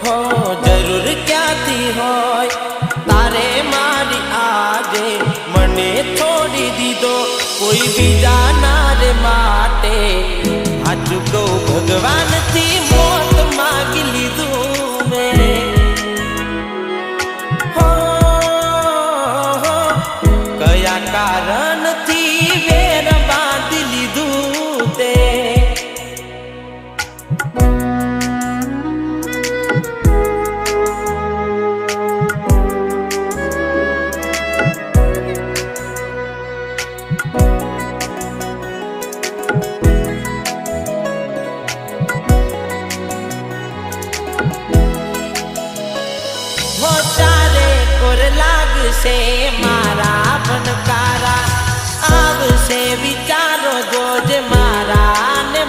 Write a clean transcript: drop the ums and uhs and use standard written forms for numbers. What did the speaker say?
हो जरूर क्या थी होय तारे मारी आगे मने छोड़ी दीदो कोई भी जाना रे माटे आ चुको भगवान थी मौत मांगी लीधू मैं हो कया कारण थी वेर बांध लीधू ते से मारा बनकारा अब से विचारो जोज मारा ने